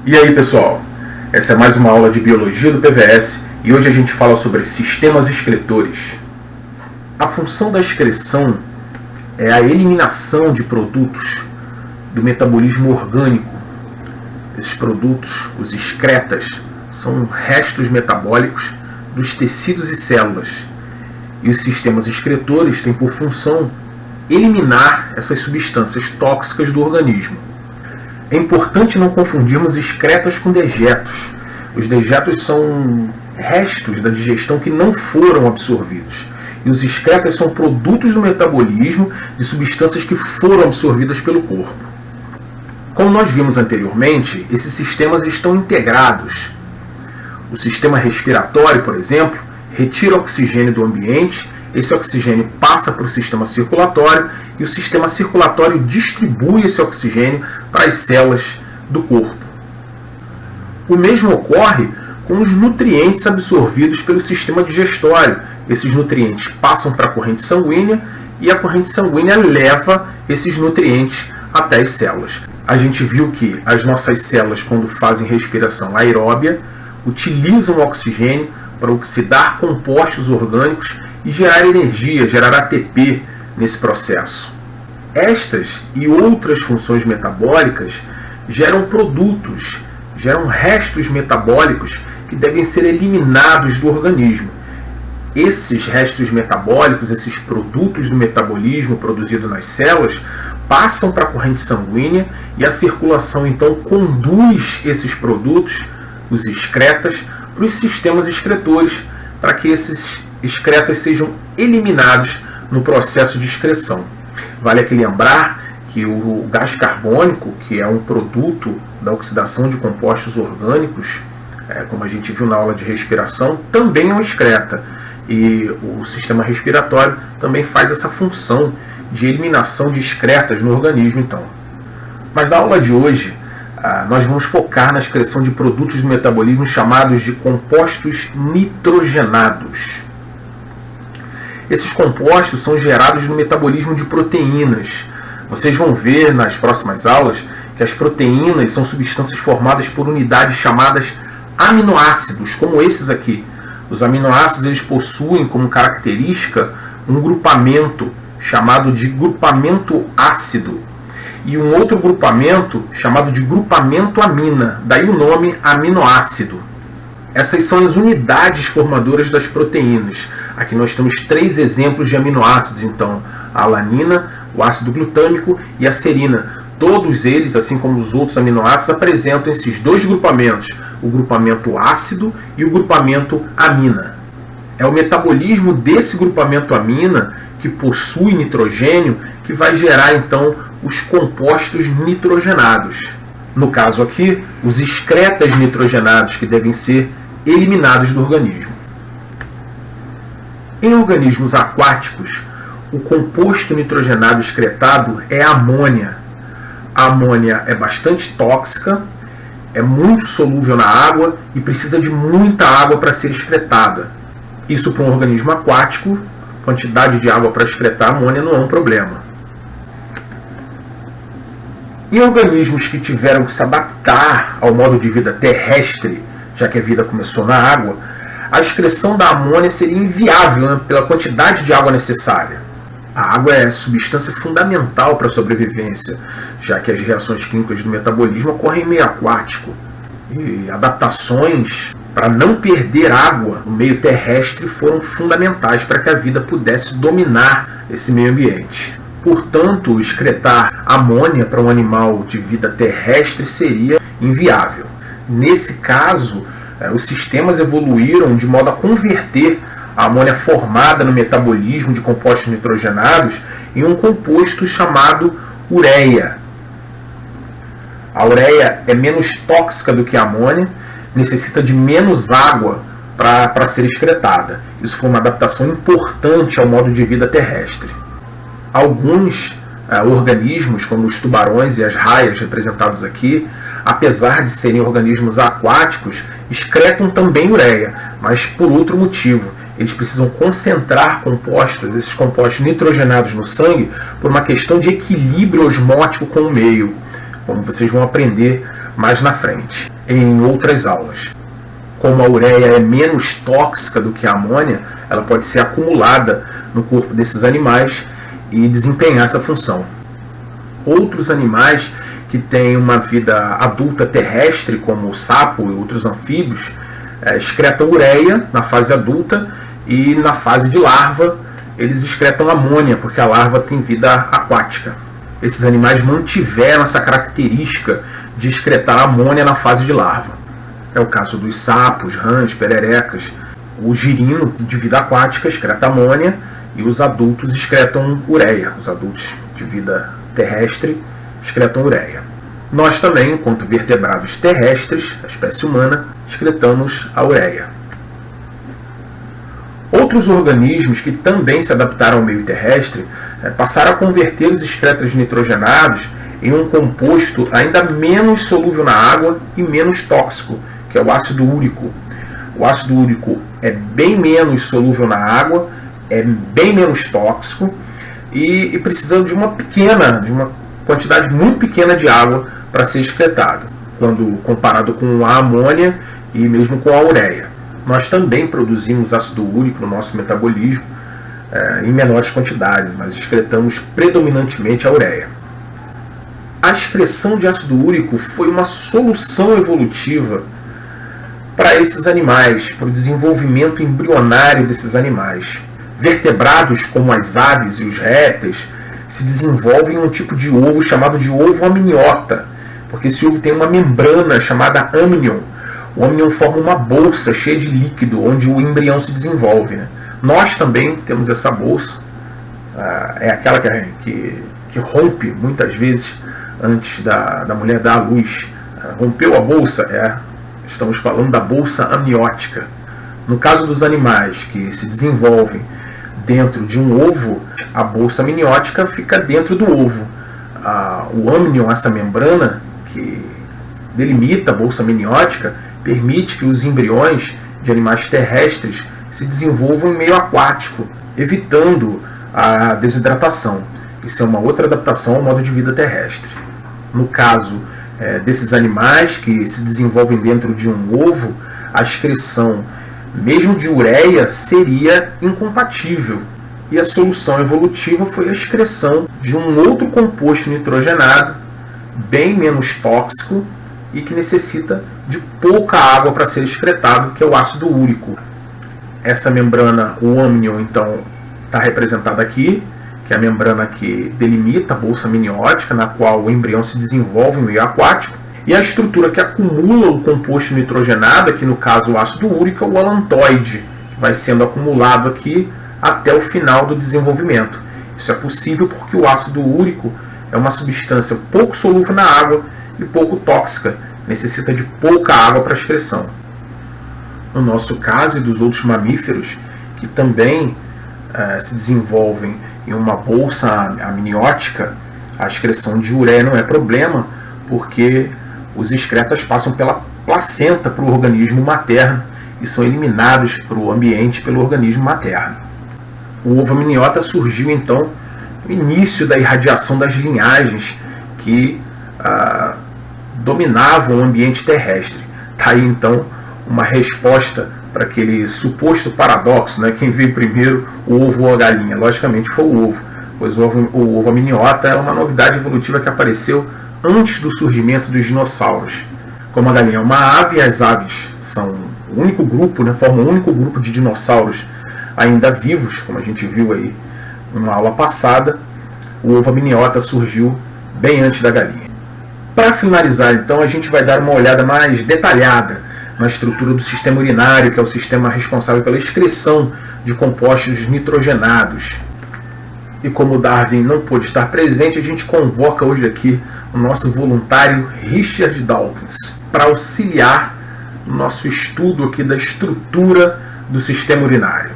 E aí pessoal, essa é mais uma aula de Biologia do PVS e hoje a gente fala sobre sistemas excretores. A função da excreção é a eliminação de produtos do metabolismo orgânico. Esses produtos, os excretas, são restos metabólicos dos tecidos e células. E os sistemas excretores têm por função eliminar essas substâncias tóxicas do organismo. É importante não confundirmos excretas com dejetos. Os dejetos são restos da digestão que não foram absorvidos. E os excretas são produtos do metabolismo de substâncias que foram absorvidas pelo corpo. Como nós vimos anteriormente, esses sistemas estão integrados. O sistema respiratório, por exemplo, retira oxigênio do ambiente, esse oxigênio passa para o sistema circulatório e o sistema circulatório distribui esse oxigênio para as células do corpo. O mesmo ocorre com os nutrientes absorvidos pelo sistema digestório. Esses nutrientes passam para a corrente sanguínea e a corrente sanguínea leva esses nutrientes até as células. A gente viu que as nossas células, quando fazem respiração aeróbia, utilizam o oxigênio para oxidar compostos orgânicos e gerar energia, gerar ATP nesse processo. Estas e outras funções metabólicas geram produtos, geram restos metabólicos que devem ser eliminados do organismo. Esses restos metabólicos, esses produtos do metabolismo produzido nas células, passam para a corrente sanguínea e a circulação então conduz esses produtos, os excretas, para os sistemas excretores, para que esses excretas sejam eliminados no processo de excreção. Vale aqui lembrar que o gás carbônico, que é um produto da oxidação de compostos orgânicos, como a gente viu na aula de respiração, também é um excreta. E o sistema respiratório também faz essa função de eliminação de excretas no organismo, então. Mas na aula de hoje, nós vamos focar na excreção de produtos do metabolismo chamados de compostos nitrogenados. Esses compostos são gerados no metabolismo de proteínas. Vocês vão ver nas próximas aulas que as proteínas são substâncias formadas por unidades chamadas aminoácidos, como esses aqui. Os aminoácidos eles possuem como característica um grupamento chamado de grupamento ácido e um outro grupamento chamado de grupamento amina, daí o nome aminoácido. Essas são as unidades formadoras das proteínas. Aqui nós temos 3 exemplos de aminoácidos, então, a alanina, o ácido glutâmico e a serina. Todos eles, assim como os outros aminoácidos, apresentam esses 2 grupamentos, o grupamento ácido e o grupamento amina. É o metabolismo desse grupamento amina, que possui nitrogênio, que vai gerar, então, os compostos nitrogenados. No caso aqui, os excretas nitrogenados, que devem ser eliminados do organismo. Em organismos aquáticos, o composto nitrogenado excretado é a amônia. A amônia é bastante tóxica, é muito solúvel na água e precisa de muita água para ser excretada. Isso para um organismo aquático, a quantidade de água para excretar a amônia não é um problema. Em organismos que tiveram que se adaptar ao modo de vida terrestre, já que a vida começou na água, a excreção da amônia seria inviável, né, pela quantidade de água necessária. A água é substância fundamental para a sobrevivência, já que as reações químicas do metabolismo ocorrem em meio aquático. E adaptações para não perder água no meio terrestre foram fundamentais para que a vida pudesse dominar esse meio ambiente. Portanto, excretar amônia para um animal de vida terrestre seria inviável. Nesse caso, os sistemas evoluíram de modo a converter a amônia formada no metabolismo de compostos nitrogenados em um composto chamado ureia. A ureia é menos tóxica do que a amônia, necessita de menos água para ser excretada. Isso foi uma adaptação importante ao modo de vida terrestre. Alguns organismos, como os tubarões e as raias representados aqui, apesar de serem organismos aquáticos, excretam também ureia, mas por outro motivo. Eles precisam concentrar compostos, esses compostos nitrogenados no sangue, por uma questão de equilíbrio osmótico com o meio, como vocês vão aprender mais na frente. em outras aulas. Como a ureia é menos tóxica do que a amônia, ela pode ser acumulada no corpo desses animais e desempenhar essa função. Outros animais que têm uma vida adulta terrestre, como o sapo e outros anfíbios, excretam ureia na fase adulta, e na fase de larva eles excretam amônia, porque a larva tem vida aquática. Esses animais mantiveram essa característica de excretar amônia na fase de larva. É o caso dos sapos, rãs, pererecas. O girino, de vida aquática, excreta amônia, e os adultos excretam ureia. Os adultos de vida terrestre excretam ureia. Nós também, enquanto vertebrados terrestres, a espécie humana, excretamos a ureia. Outros organismos que também se adaptaram ao meio terrestre passaram a converter os excretos nitrogenados em um composto ainda menos solúvel na água e menos tóxico, que é o ácido úrico. O ácido úrico é bem menos solúvel na água, é bem menos tóxico e precisa de uma quantidade muito pequena de água para ser excretado, quando comparado com a amônia e mesmo com a ureia. Nós também produzimos ácido úrico no nosso metabolismo em menores quantidades, mas excretamos predominantemente a ureia. A excreção de ácido úrico foi uma solução evolutiva para esses animais, para o desenvolvimento embrionário desses animais. Vertebrados como as aves e os répteis se desenvolvem em um tipo de ovo chamado de ovo amniota, porque esse ovo tem uma membrana chamada amnion. O amnion forma uma bolsa cheia de líquido onde o embrião se desenvolve, né? Nós também temos essa bolsa, é aquela que rompe muitas vezes antes da mulher dar à luz. Rompeu a bolsa, estamos falando da bolsa amniótica. No caso dos animais que se desenvolvem dentro de um ovo, a bolsa amniótica fica dentro do ovo. O amnion, essa membrana que delimita a bolsa amniótica, permite que os embriões de animais terrestres se desenvolvam em meio aquático, evitando a desidratação. Isso é uma outra adaptação ao modo de vida terrestre. No caso desses animais que se desenvolvem dentro de um ovo, a excreção, mesmo de ureia, seria incompatível. E a solução evolutiva foi a excreção de um outro composto nitrogenado, bem menos tóxico e que necessita de pouca água para ser excretado, que é o ácido úrico. Essa membrana, o amnion, então, está representada aqui, que é a membrana que delimita a bolsa amniótica, na qual o embrião se desenvolve em meio aquático, e a estrutura que acumula o composto nitrogenado, aqui no caso o ácido úrico, é o alantoide, que vai sendo acumulado aqui até o final do desenvolvimento. Isso é possível porque o ácido úrico é uma substância pouco solúvel na água e pouco tóxica, necessita de pouca água para excreção. No nosso caso e dos outros mamíferos, que também se desenvolvem em uma bolsa amniótica, a excreção de ureia não é problema, porque os excretas passam pela placenta para o organismo materno e são eliminados para o ambiente pelo organismo materno. O ovo amniota surgiu então no início da irradiação das linhagens que dominavam o ambiente terrestre. Está aí então uma resposta para aquele suposto paradoxo, né? Quem veio primeiro, o ovo ou a galinha? Logicamente foi o ovo, pois o ovo amniota é uma novidade evolutiva que apareceu antes do surgimento dos dinossauros. Como a galinha é uma ave, as aves são o único grupo, né? Formam o único grupo de dinossauros ainda vivos, como a gente viu aí numa aula passada. O ovo amniota surgiu bem antes da galinha. Para finalizar, então, a gente vai dar uma olhada mais detalhada na estrutura do sistema urinário, que é o sistema responsável pela excreção de compostos nitrogenados. E como Darwin não pôde estar presente, a gente convoca hoje aqui o nosso voluntário Richard Dawkins para auxiliar no nosso estudo aqui da estrutura do sistema urinário.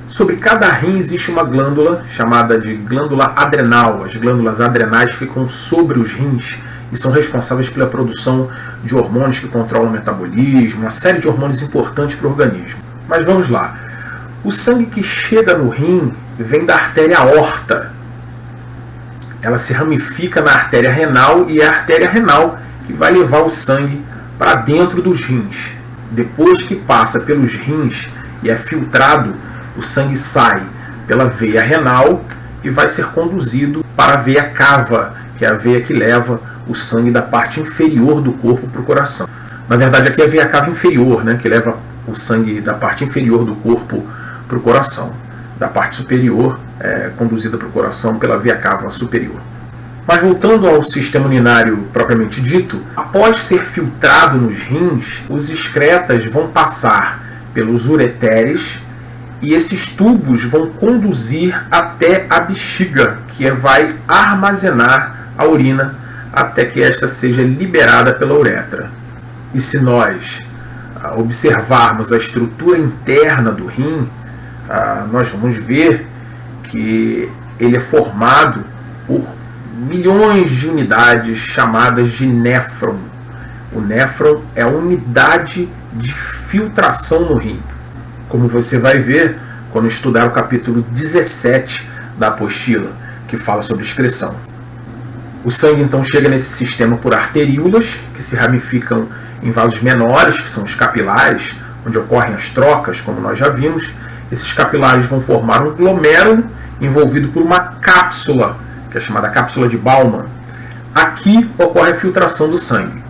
Sobre cada rim existe uma glândula chamada de glândula adrenal. As glândulas adrenais ficam sobre os rins e são responsáveis pela produção de hormônios que controlam o metabolismo, uma série de hormônios importantes para o organismo. Mas vamos lá. O sangue que chega no rim vem da artéria aorta. Ela se ramifica na artéria renal e é a artéria renal que vai levar o sangue para dentro dos rins. Depois que passa pelos rins e é filtrado, o sangue sai pela veia renal e vai ser conduzido para a veia cava, que é a veia que leva o sangue da parte inferior do corpo para o coração. Na verdade, aqui é a veia cava inferior, né, que leva o sangue da parte inferior do corpo para o coração. Da parte superior é conduzida para o coração pela veia cava superior. Mas voltando ao sistema urinário propriamente dito, após ser filtrado nos rins, os excretas vão passar pelos ureteres e esses tubos vão conduzir até a bexiga, que vai armazenar a urina até que esta seja liberada pela uretra. E se nós observarmos a estrutura interna do rim, nós vamos ver que ele é formado por milhões de unidades chamadas de néfron. O néfron é a unidade de filtração no rim, como você vai ver quando estudar o capítulo 17 da apostila, que fala sobre excreção. O sangue então chega nesse sistema por arteríolas, que se ramificam em vasos menores, que são os capilares, onde ocorrem as trocas, como nós já vimos. Esses capilares vão formar um glomérulo envolvido por uma cápsula, que é chamada cápsula de Bowman. Aqui ocorre a filtração do sangue.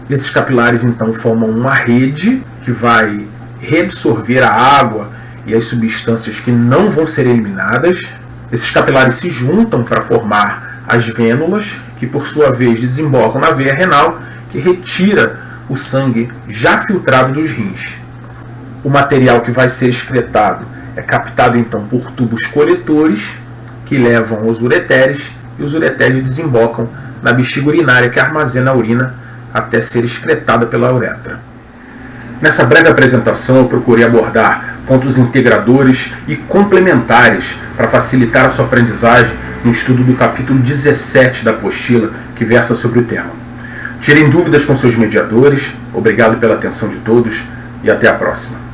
Esses capilares então formam uma rede que vai reabsorver a água e as substâncias que não vão ser eliminadas. Esses capilares se juntam para formar as vênulas, que por sua vez desembocam na veia renal, que retira o sangue já filtrado dos rins. O material que vai ser excretado é captado então por tubos coletores, que levam aos ureteres, e os ureteres desembocam na bexiga urinária, que armazena a urina até ser excretada pela uretra. Nessa breve apresentação eu procurei abordar pontos integradores e complementares para facilitar a sua aprendizagem no estudo do capítulo 17 da apostila, que versa sobre o tema. Tirem dúvidas com seus mediadores, obrigado pela atenção de todos e até a próxima.